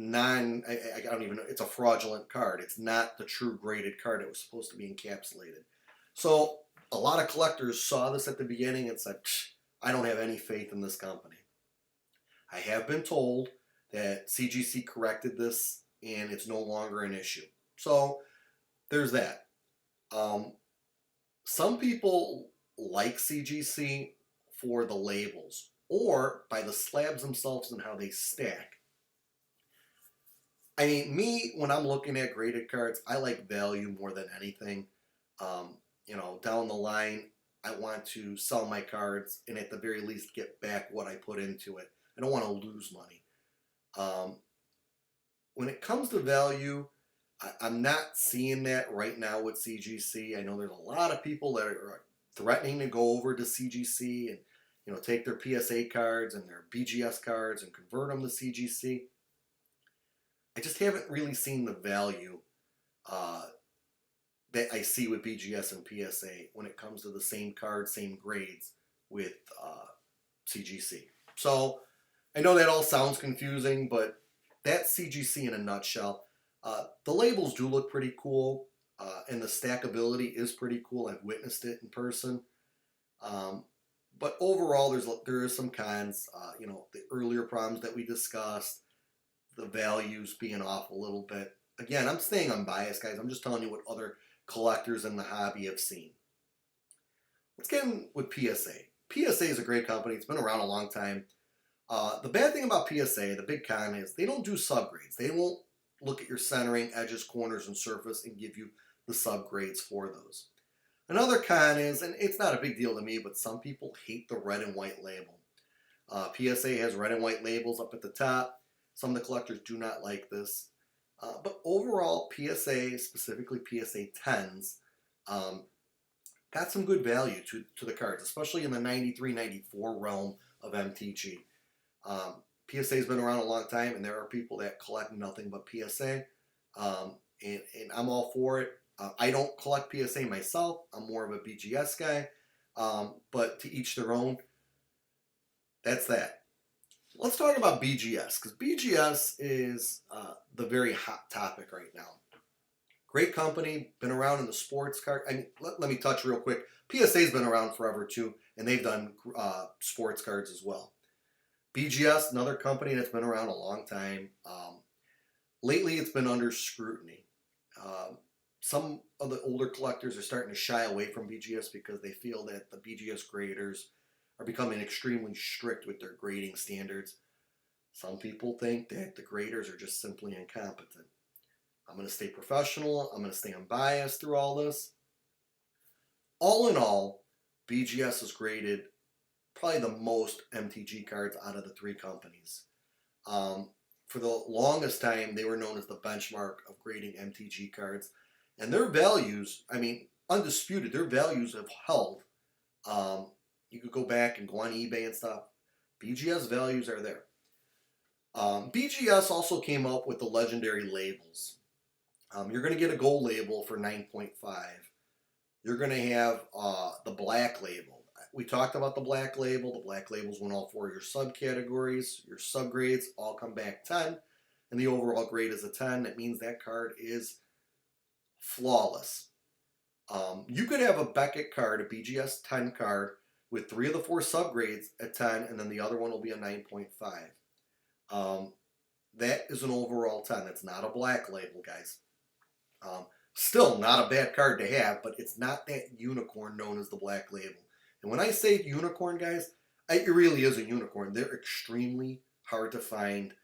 S2: I don't even know, it's a fraudulent card. It's not the true graded card. It was supposed to be encapsulated. So a lot of collectors saw this at the beginning and said, I don't have any faith in this company. I have been told that CGC corrected this and it's no longer an issue. So there's that. Some people like CGC for the labels or by the slabs themselves and how they stack. I mean, me, when I'm looking at graded cards, I like value more than anything. You know, down the line, I want to sell my cards and at the very least get back what I put into it. I don't want to lose money. When it comes to value, I'm not seeing that right now with CGC. I know there's a lot of people that are threatening to go over to CGC and, you know, take their PSA cards and their BGS cards and convert them to CGC. I just haven't really seen the value that I see with BGS and PSA when it comes to the same card, same grades with CGC. So I know that all sounds confusing, but that's CGC in a nutshell. The labels do look pretty cool, and the stackability is pretty cool. I've witnessed it in person. But overall, there is some cons. You know, the earlier problems that we discussed, the values being off a little bit. Again, I'm staying unbiased, guys. I'm just telling you what other collectors in the hobby have seen. Let's get in with PSA. PSA is a great company. It's been around a long time. The bad thing about PSA, the big con, is they don't do subgrades. They won't look at your centering, edges, corners, and surface and give you the subgrades for those. Another con is, and it's not a big deal to me, but some people hate the red and white label. PSA has red and white labels up at the top. Some of the collectors do not like this. But overall, PSA, specifically PSA 10s, got some good value to the cards, especially in the 93, 94 realm of MTG. PSA has been around a long time, and there are people that collect nothing but PSA, and I'm all for it. I don't collect PSA myself. I'm more of a BGS guy, but to each their own. That's that. Let's talk about BGS, because BGS is the very hot topic right now. Great company, been around in the sports card. I mean, let me touch real quick. PSA's been around forever too, and they've done sports cards as well. BGS, another company that's been around a long time. Lately, it's been under scrutiny. Some of the older collectors are starting to shy away from BGS because they feel that the BGS graders are becoming extremely strict with their grading standards. Some people think that the graders are just simply incompetent. I'm going to stay professional. I'm going to stay unbiased through all this. All in all, BGS has graded probably the most MTG cards out of the three companies. For the longest time, they were known as the benchmark of grading MTG cards. And their values, I mean, undisputed, their values have held. You could go back and go on eBay and stuff. BGS values are there. BGS also came up with the legendary labels. You're going to get a gold label for 9.5. You're going to have the black label. We talked about the black label. The black labels went all for your subcategories. Your subgrades all come back 10. And the overall grade is a 10. That means that card is flawless. You could have a Beckett card, a BGS 10 card, with 3 of the 4 subgrades at 10, and then the other one will be a 9.5. That is an overall 10. It's not a black label, guys. Still not a bad card to have, but it's not that unicorn known as the black label. And when I say unicorn, guys, it really is a unicorn. They're extremely hard to find.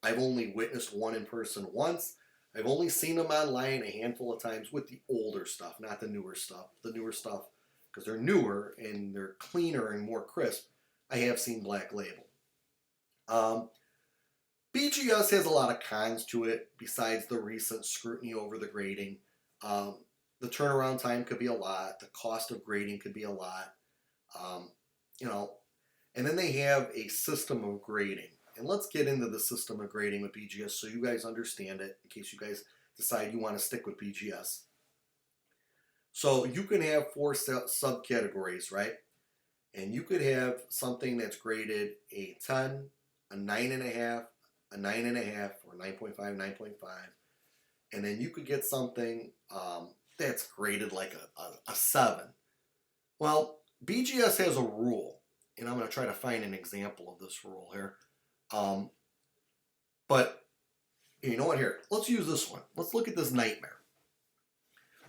S2: I've only witnessed one in person once. I've only seen them online a handful of times with the older stuff, not the newer stuff. The newer stuff, because they're newer and they're cleaner and more crisp, I have seen Black Label. BGS has a lot of cons to it besides the recent scrutiny over the grading. The turnaround time could be a lot. The cost of grading could be a lot. You know, and then they have a system of grading. And let's get into the system of grading with BGS so you guys understand it in case you guys decide you want to stick with BGS. So you can have 4 subcategories, right? And you could have something that's graded a 10, a 9.5, a 9.5, or 9.5, 9.5. And then you could get something that's graded like a 7. Well, BGS has a rule, and I'm going to try to find an example of this rule here. But you know what, here, let's use this one. Let's look at this Nightmare.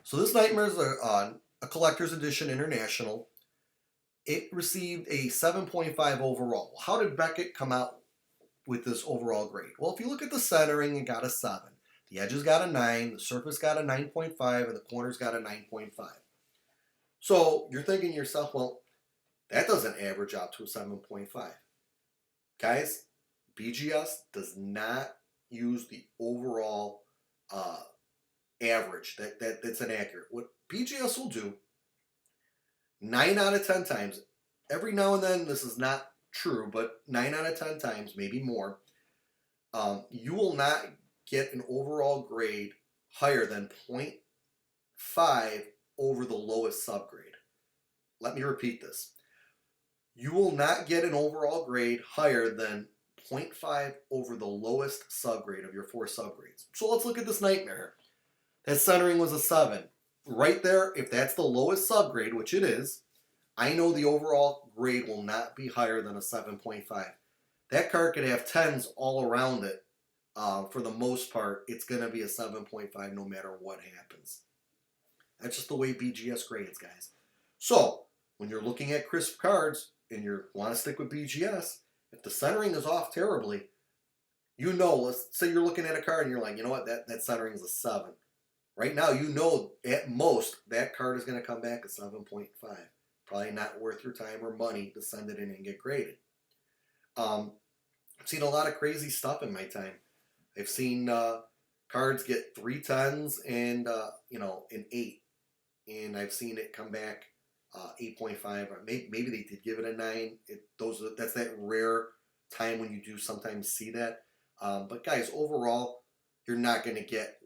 S2: So this Nightmare is a collector's edition international. It received a 7.5 overall. How did Beckett come out with this overall grade? Well, if you look at the centering, it got a 7. The edges got a 9, the surface got a 9.5, and the corners got a 9.5. So you're thinking to yourself, well, that doesn't average out to a 7.5. Guys, BGS does not use the overall average. That's inaccurate. What BGS will do, 9 out of 10 times, every now and then, this is not true, but 9 out of 10 times, maybe more, you will not get an overall grade higher than 0.5 over the lowest subgrade. Let me repeat this. You will not get an overall grade higher than 0.5 over the lowest subgrade of your 4 subgrades. So let's look at this Nightmare. That centering was a 7. Right there, if that's the lowest subgrade, which it is, I know the overall grade will not be higher than a 7.5. That card could have 10s all around it. For the most part, it's going to be a 7.5 no matter what happens. That's just the way BGS grades, guys. So, when you're looking at crisp cards and you want to stick with BGS, if the centering is off terribly, you know, let's say you're looking at a card and you're like, you know what, that centering is a 7. Right now, you know at most that card is going to come back a 7.5. Probably not worth your time or money to send it in and get graded. I've seen a lot of crazy stuff in my time. I've seen cards get 3 10s and an 8, and I've seen it come back 8.5. Or maybe they did give it a 9. That's that rare time when you do sometimes see that. But guys, overall, you're not going to get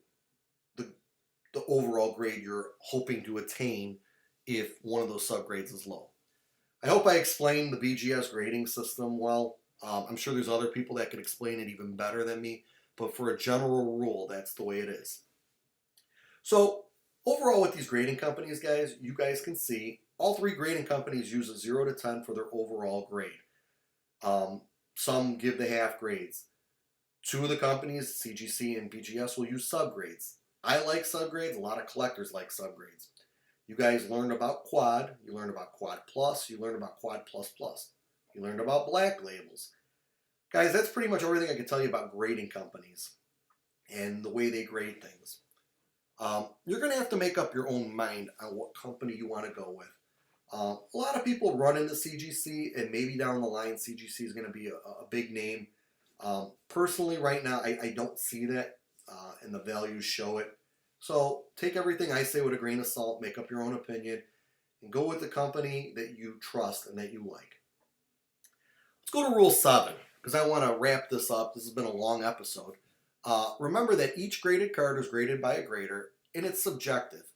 S2: the overall grade you're hoping to attain if one of those subgrades is low. I hope I explained the BGS grading system well. I'm sure there's other people that could explain it even better than me, but for a general rule, that's the way it is. So overall with these grading companies, guys, you guys can see all 3 grading companies use a 0 to 10 for their overall grade. Some give the half grades. 2 of the companies, CGC and BGS, will use subgrades. I like subgrades. A lot of collectors like subgrades. You guys learned about quad. You learned about quad plus. You learned about quad plus plus. You learned about black labels. Guys, that's pretty much everything I can tell you about grading companies and the way they grade things. You're going to have to make up your own mind on what company you want to go with. A lot of people run into CGC, and maybe down the line CGC is going to be a big name. Personally, right now, I don't see that, and the values show it. So take everything I say with a grain of salt, make up your own opinion, and go with the company that you trust and that you like. Let's go to Rule 7, because I want to wrap this up. This has been a long episode. Remember that each graded card is graded by a grader, and it's subjective.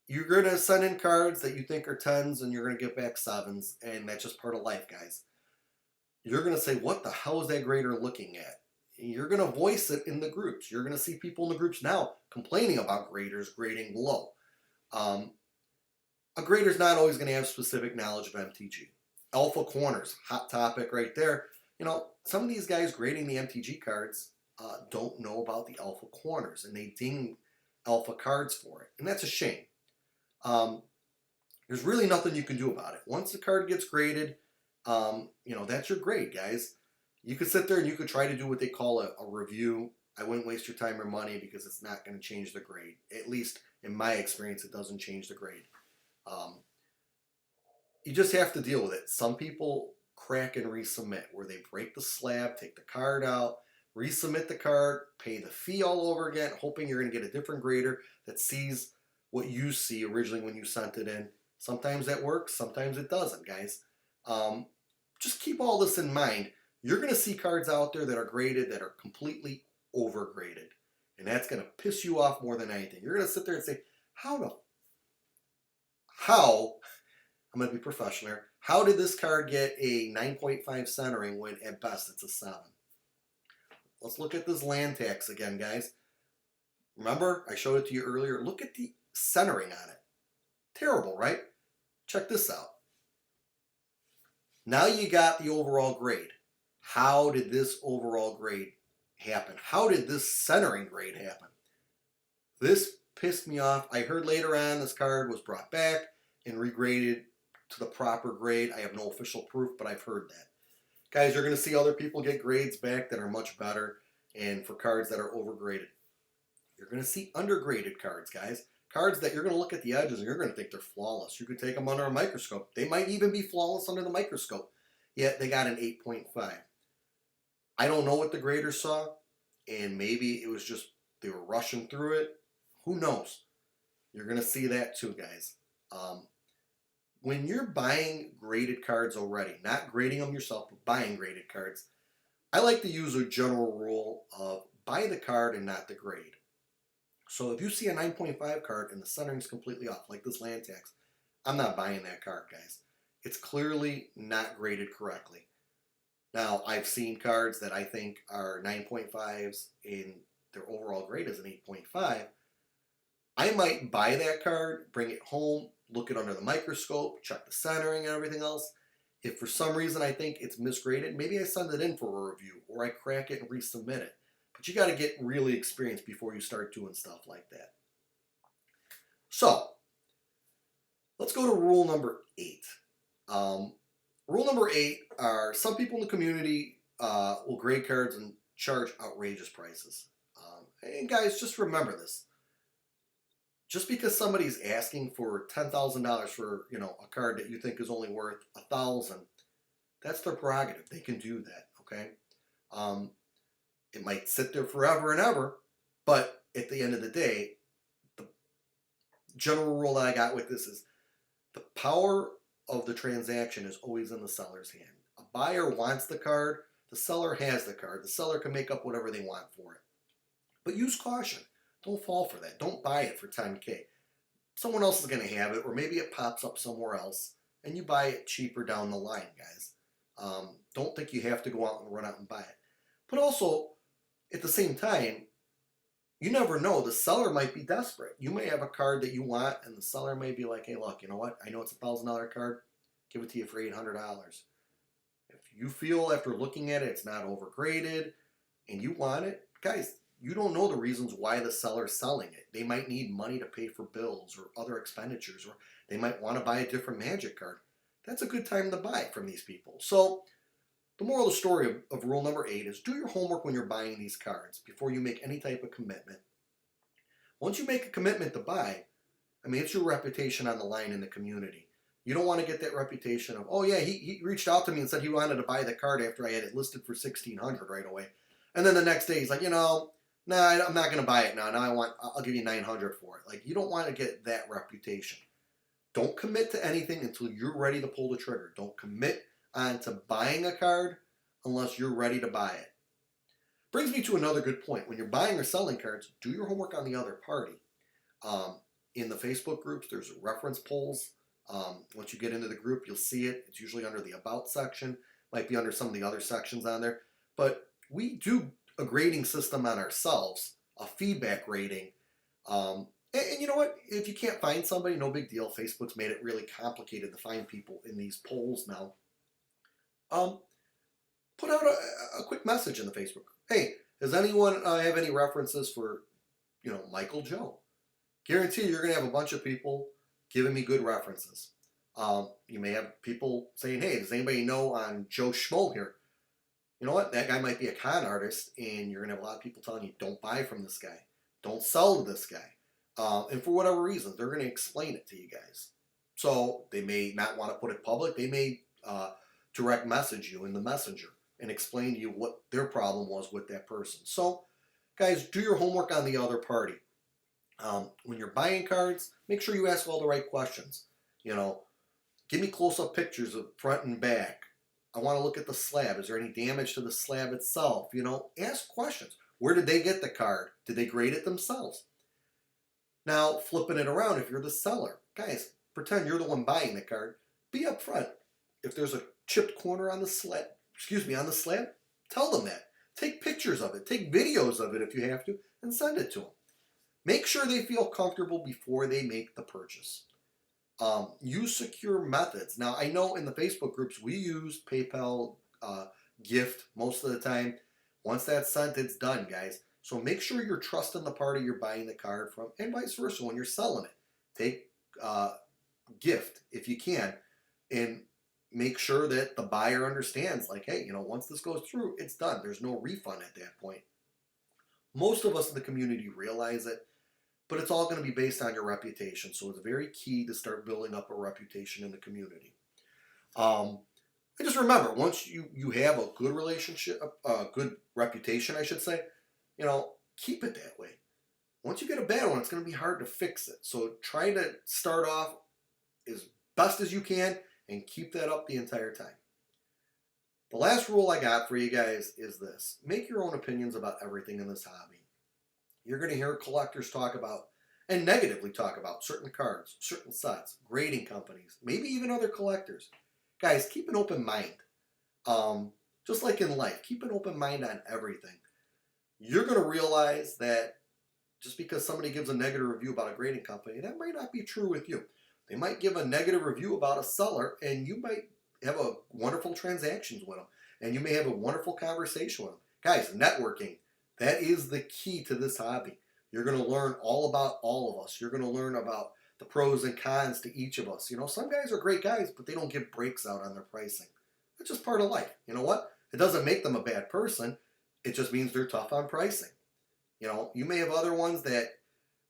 S2: You're going to send in cards that you think are 10s, and you're going to get back 7s, and that's just part of life, guys. You're going to say, what the hell is that grader looking at? You're going to voice it in the groups. You're going to see people in the groups now complaining about graders grading low. A grader's not always going to have specific knowledge of MTG. Alpha corners, hot topic right there. You know, some of these guys grading the MTG cards don't know about the alpha corners, and they ding alpha cards for it, and that's a shame. There's really nothing you can do about it. Once the card gets graded, that's your grade, guys. You could sit there and you could try to do what they call a review. I wouldn't waste your time or money because it's not going to change the grade. At least in my experience, it doesn't change the grade. You just have to deal with it. Some people crack and resubmit where they break the slab, take the card out, resubmit the card, pay the fee all over again, hoping you're going to get a different grader that sees what you see originally when you sent it in. Sometimes that works, sometimes it doesn't, guys. Just keep all this in mind. You're going to see cards out there that are graded that are completely overgraded. And that's going to piss you off more than anything. You're going to sit there and say, how, I'm going to be professional here, how did this card get a 9.5 centering when at best it's a 7? Let's look at this land tax again, guys. Remember, I showed it to you earlier. Look at the centering on it. Terrible, right? Check this out. Now you got the overall grade. How did this overall grade happen? How did this centering grade happen? This pissed me off. I heard later on this card was brought back and regraded to the proper grade. I have no official proof, but I've heard that. Guys, you're going to see other people get grades back that are much better, and for cards that are overgraded. You're going to see undergraded cards, guys. Cards that you're going to look at the edges and you're going to think they're flawless. You could take them under a microscope. They might even be flawless under the microscope, yet they got an 8.5. I don't know what the graders saw, and maybe it was just they were rushing through it. Who knows? You're going to see that too, guys. When you're buying graded cards already, not grading them yourself, but buying graded cards, I like to use a general rule of buy the card and not the grade. So if you see a 9.5 card and the centering is completely off, like this land tax, I'm not buying that card, guys. It's clearly not graded correctly. Now, I've seen cards that I think are 9.5s and their overall grade is an 8.5. I might buy that card, bring it home, look it under the microscope, check the centering and everything else. If for some reason I think it's misgraded, maybe I send it in for a review or I crack it and resubmit it. But you got to get really experienced before you start doing stuff like that. So, let's go to rule number 8. Rule number 8 are some people in the community will grade cards and charge outrageous prices. And guys, just remember this. Just because somebody's asking for $10,000 for a card that you think is only worth $1,000, that's their prerogative. They can do that. Okay. It might sit there forever and ever, but at the end of the day, the general rule that I got with this is the power of the transaction is always in the seller's hand. A buyer wants the card, the seller has the card. The seller can make up whatever they want for it. But use caution. Don't fall for that. Don't buy it for $10K. Someone else is going to have it, or maybe it pops up somewhere else, and you buy it cheaper down the line, guys. Don't think you have to go out and run out and buy it. But also, at the same time, you never know. The seller might be desperate. You may have a card that you want, and the seller may be like, hey, look, you know what? I know it's a $1,000 card. Give it to you for $800. If you feel after looking at it, it's not overgraded, and you want it, guys, you don't know the reasons why the seller's selling it. They might need money to pay for bills or other expenditures, or they might want to buy a different Magic card. That's a good time to buy from these people. So the moral of the story of rule number 8 is do your homework when you're buying these cards before you make any type of commitment. Once you make a commitment to buy, I mean, it's your reputation on the line in the community. You don't want to get that reputation of, oh yeah, he reached out to me and said he wanted to buy the card after I had it listed for $1,600 right away. And then the next day he's like, nah, I'm not going to buy it now. I'll give you $900 for it. Like, you don't want to get that reputation. Don't commit to anything until you're ready to pull the trigger. Don't commit onto buying a card unless you're ready to buy it. Brings me to another good point. When you're buying or selling cards, do your homework on the other party. In the Facebook groups, there's reference polls. Once you get into the group, you'll see it. It's usually under the About section. Might be under some of the other sections on there. But we do a grading system on ourselves, a feedback rating. And you know what? If you can't find somebody, no big deal. Facebook's made it really complicated to find people in these polls now. Put out a quick message in the Facebook. Hey, does anyone have any references for, Michael Joe? Guarantee you're going to have a bunch of people giving me good references. You may have people saying, hey, does anybody know on Joe Schmo here? you know what, that guy might be a con artist, and you're gonna have a lot of people telling you, don't buy from this guy, don't sell to this guy, and for whatever reason, they're gonna explain it to you guys. So they may not want to put it public. They may direct message you in the messenger and explain to you what their problem was with that person. So, guys, do your homework on the other party. When you're buying cards, make sure you ask all the right questions. You know, give me close-up pictures of front and back. I want to look at the slab. Is there any damage to the slab itself? You know, ask questions. Where did they get the card? Did they grade it themselves? Now, flipping it around, if you're the seller, guys, pretend you're the one buying the card. Be upfront. If there's a chipped corner on the slab, tell them that. Take pictures of it. Take videos of it if you have to, and send it to them. Make sure they feel comfortable before they make the purchase. Use secure methods. Now, I know in the Facebook groups we use PayPal, gift most of the time. Once that's sent, it's done, guys. So make sure you're trusting the party you're buying the card from, and vice versa when you're selling it. Take gift if you can, and make sure that the buyer understands, like, hey, you know, once this goes through, it's done. There's no refund at that point. Most of us in the community realize it, but it's all going to be based on your reputation. So it's very key to start building up a reputation in the community. I just remember, once you have a good relationship, a good reputation, I should say, you know, keep it that way. Once you get a bad one, it's going to be hard to fix it. So try to start off as best as you can and keep that up the entire time. The last rule I got for you guys is this. Make your own opinions about everything in this hobby. You're going to hear collectors talk about, and negatively talk about, certain cards, certain sets, grading companies, maybe even other collectors. Guys, keep an open mind. Just like in life, keep an open mind on everything. You're going to realize that just because somebody gives a negative review about a grading company, that might not be true with you. They might give a negative review about a seller, and you might have a wonderful transactions with them, and you may have a wonderful conversation with them. Guys, networking, that is the key to this hobby. You're going to learn all about all of us. You're going to learn about the pros and cons to each of us. You know, some guys are great guys, but they don't give breaks out on their pricing. That's just part of life. You know what? It doesn't make them a bad person. It just means they're tough on pricing. You know, you may have other ones that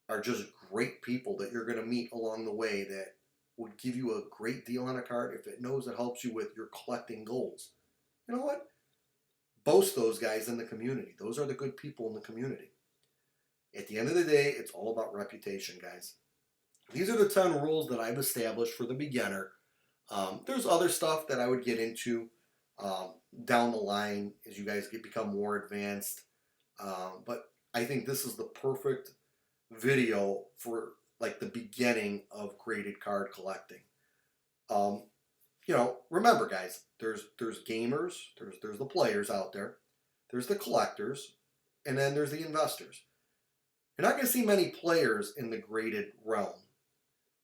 S2: are just great people that you're going to meet along the way that would give you a great deal on a card if it knows it helps you with your collecting goals. You know what? Boast those guys in the community. Those are the good people in the community. At the end of the day, it's all about reputation, guys. These are the 10 rules that I've established for the beginner. There's other stuff that I would get into down the line as you guys become more advanced. But I think this is the perfect video for like the beginning of graded card collecting. You know, remember, guys, there's gamers, there's the players out there, there's the collectors, and then there's the investors. You're not going to see many players in the graded realm,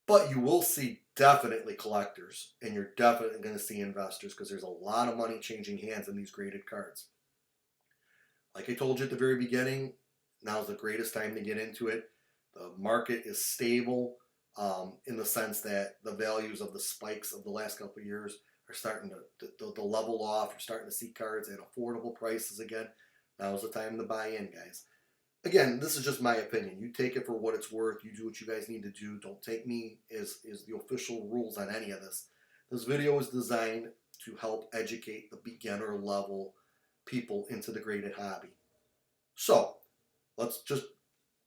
S2: but you will see definitely collectors, and you're definitely going to see investors because there's a lot of money changing hands in these graded cards. Like I told you at the very beginning, now's the greatest time to get into it. The market is stable in the sense that the values of the spikes of the last couple of years are starting to level off. You're starting to see cards at affordable prices again. Now's the time to buy in, guys. Again, this is just my opinion. You take it for what it's worth. You do what you guys need to do. Don't take me as the official rules on any of this. This video is designed to help educate the beginner level people into the graded hobby. So, let's just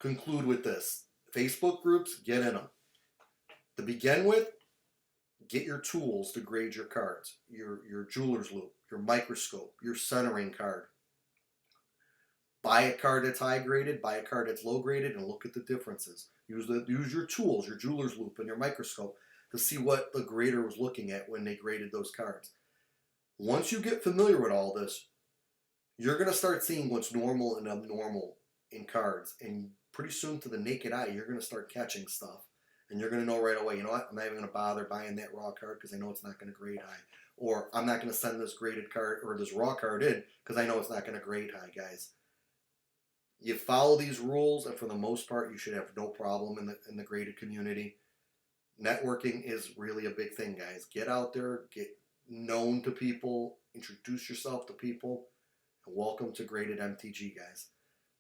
S2: conclude with this. Facebook groups, get in them. To begin with, get your tools to grade your cards. Your jeweler's loupe, your microscope, your centering card. Buy a card that's high graded, buy a card that's low graded, and look at the differences. Use your tools, your jeweler's loupe and your microscope to see what the grader was looking at when they graded those cards. Once you get familiar with all this, you're going to start seeing what's normal and abnormal in cards. And pretty soon, to the naked eye, you're going to start catching stuff. And you're going to know right away, you know what, I'm not even going to bother buying that raw card because I know it's not going to grade high. Or I'm not going to send this graded card or this raw card in because I know it's not going to grade high, guys. You follow these rules, and for the most part, you should have no problem in the graded community. Networking is really a big thing, guys. Get out there, get known to people, introduce yourself to people. and welcome to Graded MTG, guys.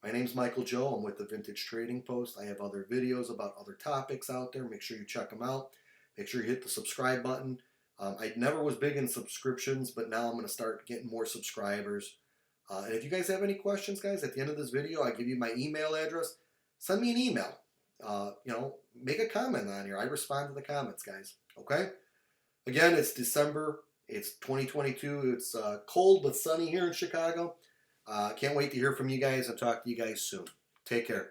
S2: My name's Michael Joe. I'm with the Vintage Trading Post. I have other videos about other topics out there. Make sure you check them out. Make sure you hit the subscribe button. I never was big in subscriptions, but now I'm going to start getting more subscribers. And if you guys have any questions, guys, at the end of this video, I give you my email address. Send me an email. Make a comment on here. I respond to the comments, guys. Okay? Again, it's December. It's 2022. It's cold but sunny here in Chicago. Can't wait to hear from you guys and talk to you guys soon. Take care.